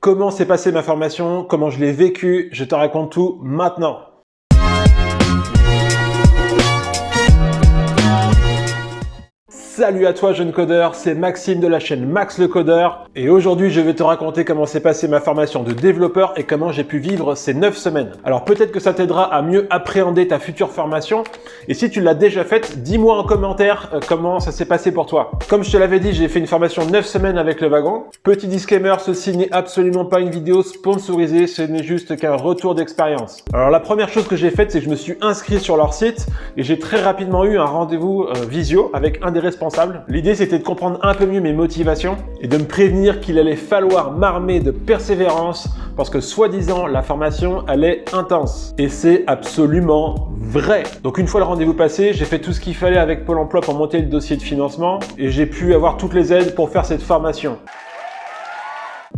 Comment s'est passée ma formation, comment je l'ai vécue, je te raconte tout maintenant. Salut à toi jeune codeur, c'est Maxime de la chaîne Max le Codeur et aujourd'hui je vais te raconter comment s'est passée ma formation de développeur et comment j'ai pu vivre ces 9 semaines. Alors peut-être que ça t'aidera à mieux appréhender ta future formation et si tu l'as déjà faite, dis-moi en commentaire comment ça s'est passé pour toi. Comme je te l'avais dit, j'ai fait une formation 9 semaines avec le wagon. Petit disclaimer, ceci n'est absolument pas une vidéo sponsorisée, ce n'est juste qu'un retour d'expérience. Alors la première chose que j'ai faite, c'est que je me suis inscrit sur leur site et j'ai très rapidement eu un rendez-vous visio avec un des responsables. L'idée, c'était de comprendre un peu mieux mes motivations et de me prévenir qu'il allait falloir m'armer de persévérance parce que soi-disant, la formation, elle est intense. Et c'est absolument vrai. Donc une fois le rendez-vous passé, j'ai fait tout ce qu'il fallait avec Pôle emploi pour monter le dossier de financement et j'ai pu avoir toutes les aides pour faire cette formation.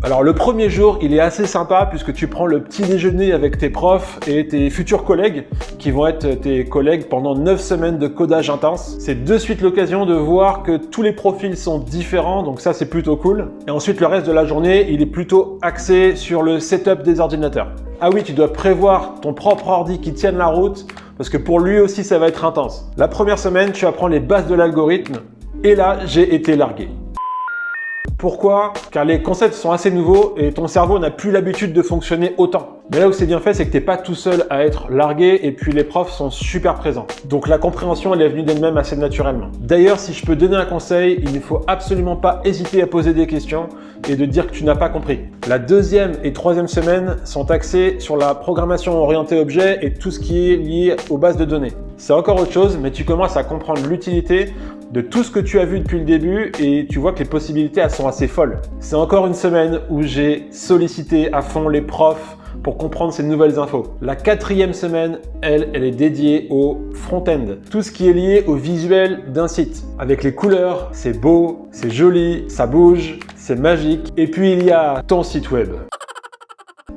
Alors le premier jour, il est assez sympa puisque tu prends le petit déjeuner avec tes profs et tes futurs collègues qui vont être tes collègues pendant 9 semaines de codage intense. C'est de suite l'occasion de voir que tous les profils sont différents, donc ça c'est plutôt cool. Et ensuite le reste de la journée, il est plutôt axé sur le setup des ordinateurs. Ah oui, tu dois prévoir ton propre ordi qui tienne la route parce que pour lui aussi ça va être intense. La première semaine, tu apprends les bases de l'algorithme et là j'ai été largué. Pourquoi? Car les concepts sont assez nouveaux et ton cerveau n'a plus l'habitude de fonctionner autant. Mais là où c'est bien fait, c'est que tu n'es pas tout seul à être largué et puis les profs sont super présents. Donc la compréhension, elle est venue d'elle-même assez naturellement. D'ailleurs, si je peux donner un conseil, il ne faut absolument pas hésiter à poser des questions et de dire que tu n'as pas compris. La deuxième et troisième semaine sont axées sur la programmation orientée objet et tout ce qui est lié aux bases de données. C'est encore autre chose, mais tu commences à comprendre l'utilité de tout ce que tu as vu depuis le début et tu vois que les possibilités elles sont assez folles. C'est encore une semaine où j'ai sollicité à fond les profs pour comprendre ces nouvelles infos. La quatrième semaine, elle est dédiée au front-end. Tout ce qui est lié au visuel d'un site. Avec les couleurs, c'est beau, c'est joli, ça bouge, c'est magique. Et puis il y a ton site web.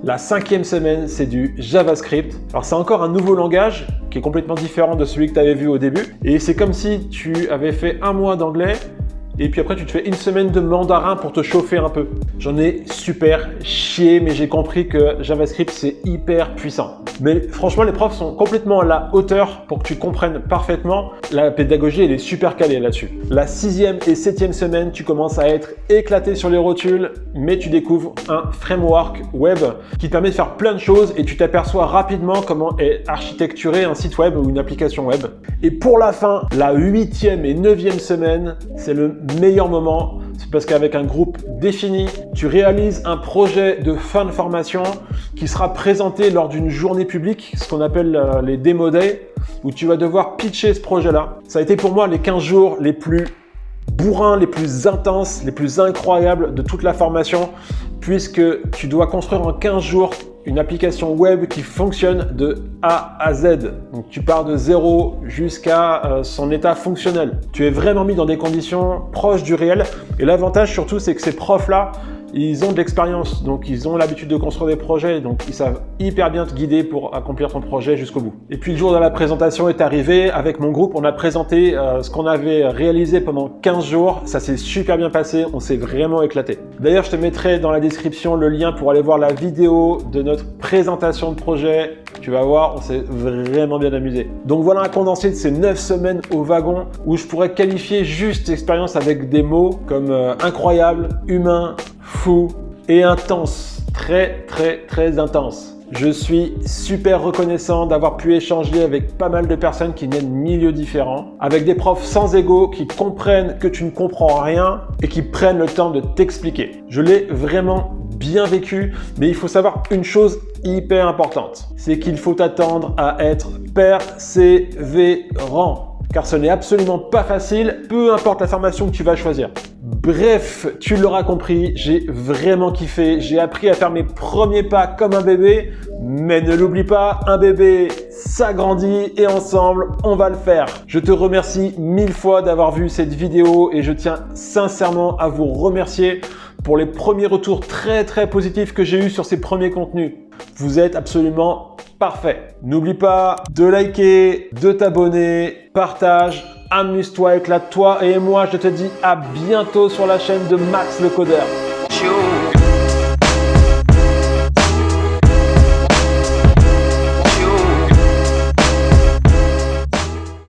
La cinquième semaine, c'est du JavaScript. Alors c'est encore un nouveau langage qui est complètement différent de celui que tu avais vu au début. Et c'est comme si tu avais fait un mois d'anglais et puis après tu te fais une semaine de mandarin pour te chauffer un peu. J'en ai super chié, mais j'ai compris que JavaScript c'est hyper puissant. Mais franchement, les profs sont complètement à la hauteur pour que tu comprennes parfaitement. La pédagogie, elle est super calée là-dessus. La sixième et septième semaine, tu commences à être éclaté sur les rotules, mais tu découvres un framework web qui te permet de faire plein de choses et tu t'aperçois rapidement comment est architecturé un site web ou une application web. Et pour la fin, la huitième et neuvième semaine, c'est le meilleur moment. C'est parce qu'avec un groupe défini, tu réalises un projet de fin de formation qui sera présenté lors d'une journée publique, ce qu'on appelle les Demo Days, où tu vas devoir pitcher ce projet-là. Ça a été pour moi les 15 jours les plus bourrins, les plus intenses, les plus incroyables de toute la formation, puisque tu dois construire en 15 jours une application web qui fonctionne de A à Z. Donc tu pars de zéro jusqu'à son état fonctionnel. Tu es vraiment mis dans des conditions proches du réel. Et l'avantage surtout, c'est que ces profs-là, ils ont de l'expérience, donc ils ont l'habitude de construire des projets, donc ils savent hyper bien te guider pour accomplir ton projet jusqu'au bout. Et puis le jour de la présentation est arrivé, avec mon groupe, on a présenté ce qu'on avait réalisé pendant 15 jours, ça s'est super bien passé, on s'est vraiment éclaté. D'ailleurs, je te mettrai dans la description le lien pour aller voir la vidéo de notre présentation de projet. Tu vas voir, on s'est vraiment bien amusé. Donc voilà un condensé de ces 9 semaines au wagon où je pourrais qualifier juste l'expérience avec des mots comme incroyable, humain, fou et intense, très intense. Je suis super reconnaissant d'avoir pu échanger avec pas mal de personnes qui viennent de milieux différents, avec des profs sans ego qui comprennent que tu ne comprends rien et qui prennent le temps de t'expliquer. Je l'ai vraiment bien vécu, mais il faut savoir une chose hyper importante, c'est qu'il faut attendre à être persévérant, car ce n'est absolument pas facile, peu importe la formation que tu vas choisir. Bref, tu l'auras compris, j'ai vraiment kiffé, j'ai appris à faire mes premiers pas comme un bébé, mais ne l'oublie pas, un bébé, ça grandit et ensemble, on va le faire. Je te remercie 1000 fois d'avoir vu cette vidéo et je tiens sincèrement à vous remercier pour les premiers retours très positifs que j'ai eus sur ces premiers contenus. Vous êtes absolument parfait. N'oublie pas de liker, de t'abonner, partage, amuse-toi, éclate-toi et moi je te dis à bientôt sur la chaîne de Max le Codeur.